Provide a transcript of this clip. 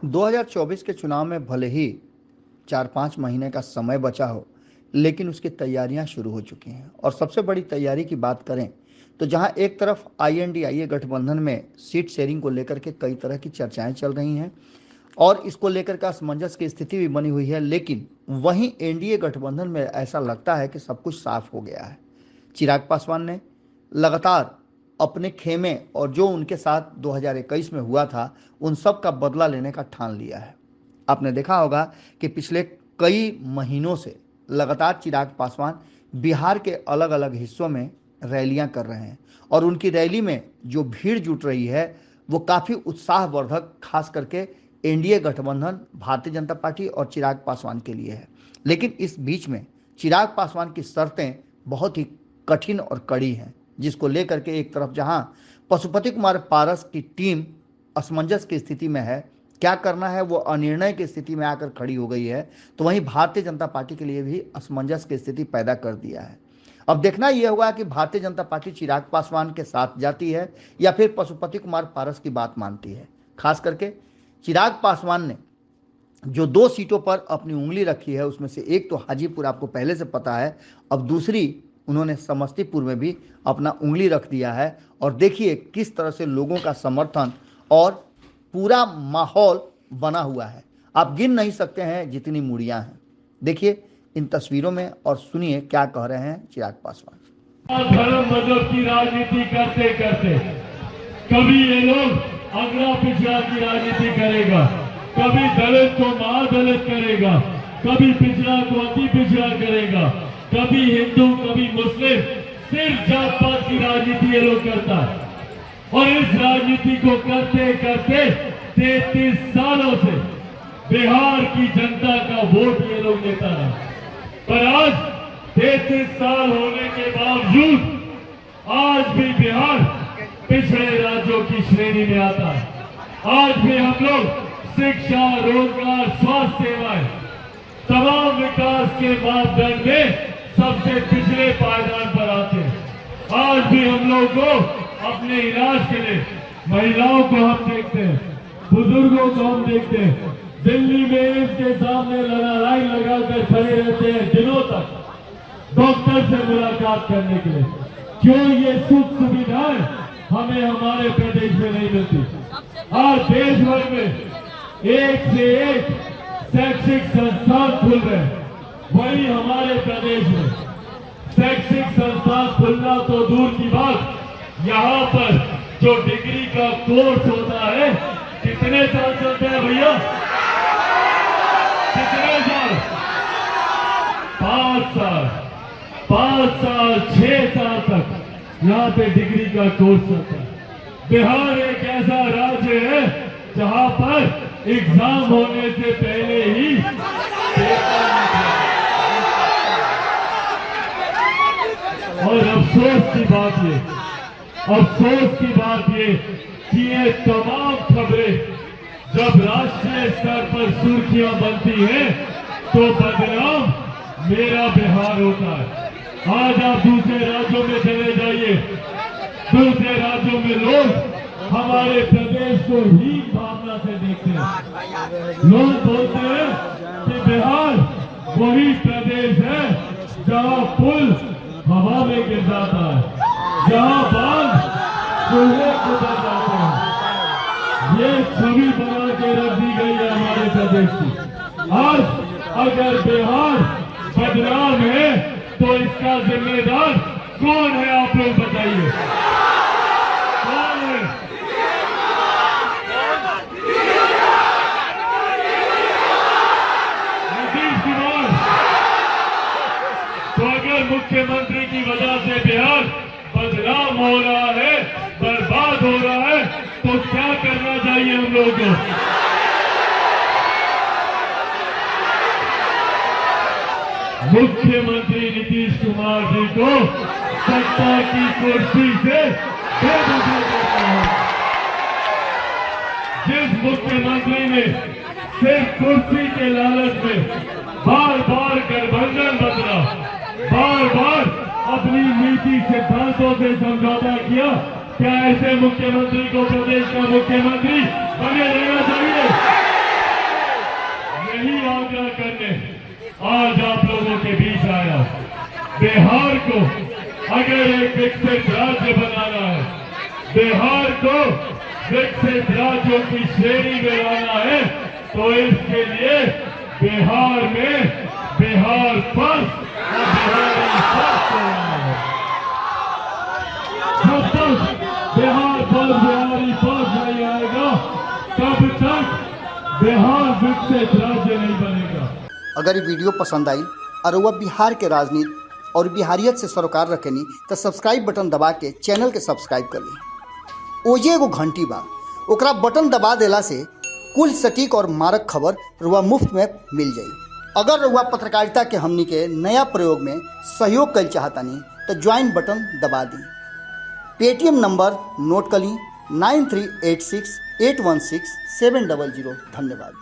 2024 के चुनाव में भले ही 4-5 महीने का समय बचा हो, लेकिन उसकी तैयारियां शुरू हो चुकी हैं। और सबसे बड़ी तैयारी की बात करें तो जहां एक तरफ INDIA गठबंधन में सीट शेयरिंग को लेकर के कई तरह की चर्चाएं चल रही हैं और इसको लेकर के असमंजस की स्थिति भी बनी हुई है, लेकिन वहीं एनडीए गठबंधन में ऐसा लगता है कि सब कुछ साफ हो गया है। चिराग पासवान ने लगातार अपने खेमे और जो उनके साथ 2021 में हुआ था उन सब का बदला लेने का ठान लिया है। आपने देखा होगा कि पिछले कई महीनों से लगातार चिराग पासवान बिहार के अलग अलग हिस्सों में रैलियां कर रहे हैं और उनकी रैली में जो भीड़ जुट रही है वो काफ़ी उत्साहवर्धक, खास करके एनडीए गठबंधन, भारतीय जनता पार्टी और चिराग पासवान के लिए है। लेकिन इस बीच में चिराग पासवान की शर्तें बहुत ही कठिन और कड़ी हैं, जिसको लेकर के एक तरफ जहां पशुपति कुमार पारस की टीम असमंजस की स्थिति में है, क्या करना है वो अनिर्णय की स्थिति में आकर खड़ी हो गई है, तो वहीं भारतीय जनता पार्टी के लिए भी असमंजस की स्थिति पैदा कर दिया है। अब देखना यह होगा कि भारतीय जनता पार्टी चिराग पासवान के साथ जाती है या फिर पशुपति कुमार पारस की बात मानती है। खास करके चिराग पासवान ने जो 2 सीटों पर अपनी उंगली रखी है उसमें से एक तो हाजीपुर आपको पहले से पता है, अब दूसरी उन्होंने समस्तीपुर में भी अपना उंगली रख दिया है। और देखिए किस तरह से लोगों का समर्थन और पूरा माहौल बना हुआ है, आप गिन नहीं सकते हैं जितनी मुड़ियां हैं। देखिए इन तस्वीरों में और सुनिए क्या कह रहे हैं चिराग पासवान। धर्म मजहब की राजनीति करते करते कभी ये लोग अगला पिछड़ा की राजनीति करेगा, कभी दलित को महादलित करेगा, कभी पिछड़ा को अति पिछड़ा करेगा, कभी हिंदू कभी मुस्लिम, सिर्फ जात पात की राजनीति ये लोग करता है। और इस राजनीति को करते करते 33 सालों से बिहार की जनता का वोट ये लोग लेता रहा। पर आज 33 साल होने के बावजूद आज भी बिहार पिछड़े राज्यों की श्रेणी में आता है। आज भी हम लोग शिक्षा, रोजगार, स्वास्थ्य सेवाएं, तमाम विकास के मापदंड में सबसे पिछले पायदान पर आते हैं। आज भी हम लोग को अपने इलाज के लिए महिलाओं को हम देखते हैं, बुजुर्गों को हम देखते हैं, दिल्ली में इसके सामने लाइन लगाकर खड़े रहते हैं दिनों तक डॉक्टर से मुलाकात करने के लिए। क्यों ये सुख सुविधाएं हमें हमारे प्रदेश में नहीं मिलती? आज देश भर में एक से एक शैक्षिक संस्थान खुल रहे हैं, वही हमारे प्रदेश में शैक्षिक संस्थान खुलना तो दूर की बात, यहाँ पर जो डिग्री का कोर्स होता है कितने साल चलते हैं भैया? कितने साल? 5 साल 6 साल तक यहाँ पे डिग्री का कोर्स चलता है। बिहार एक ऐसा राज्य है जहाँ पर एग्जाम होने से पहले ही और अफसोस की बात ये कि ये तमाम खबरें जब राष्ट्रीय स्तर पर सुर्खियां बनती हैं तो बदनाम मेरा बिहार होता है। आज आप दूसरे राज्यों में चले जाइए, दूसरे राज्यों में लोग हमारे प्रदेश को हीन भावना से देखते हैं। लोग बोलते हैं कि बिहार वही प्रदेश है जहां पुल हवा में गिर जाता है, जहां बांध चूल्हे गुजर जाते हैं। ये छवि बना के रख दी गई है हमारे प्रदेश की। आज अगर बिहार बदनाम है तो इसका जिम्मेदार कौन है? आप लोग बताइए, कौन है? नीतीश कुमार। तो अगर मुख्यमंत्री की वजह से बिहार बदनाम हो रहा है, बर्बाद हो रहा है, तो क्या करना चाहिए हम लोगों को? मुख्यमंत्री नीतीश कुमार जी को सत्ता की कुर्सी से बेदखल करना है। जिस मुख्यमंत्री ने सिर्फ कुर्सी के लालच में बार बार गठबंधन बदला, बार बार अपनी नीति सिद्धांतों से समझौता किया, क्या ऐसे मुख्यमंत्री को प्रदेश का मुख्यमंत्री बने रहना चाहिए? अगर एक विकसित राज्य बनाना है, बिहार को विकसित राज्यों की श्रेणी में लाना है, तो इसके लिए बिहार में बिहार फर्स्ट और बिहारी फर्स्ट लाना है। जब तक बिहार पर बिहारी फर्स्ट नहीं आएगा, तब तक बिहार विकसित राज्य नहीं बनेगा। अगर ये वीडियो पसंद आई और वह बिहार के राजनीति और बिहारियत से सरोकार रखेनी तो सब्सक्राइब बटन दबा के चैनल के सब्सक्राइब कर ली। ओजे एगो घंटी बा, ओकरा बटन दबा देला से कुल सटीक और मारक खबर रुआ मुफ्त में मिल जाई। अगर रुआ पत्रकारिता के हमनी के नया प्रयोग में सहयोग कर चाहतानी तो ज्वाइन बटन दबा दी। पेटीएम नंबर नोट कर ली 9386816700। धन्यवाद।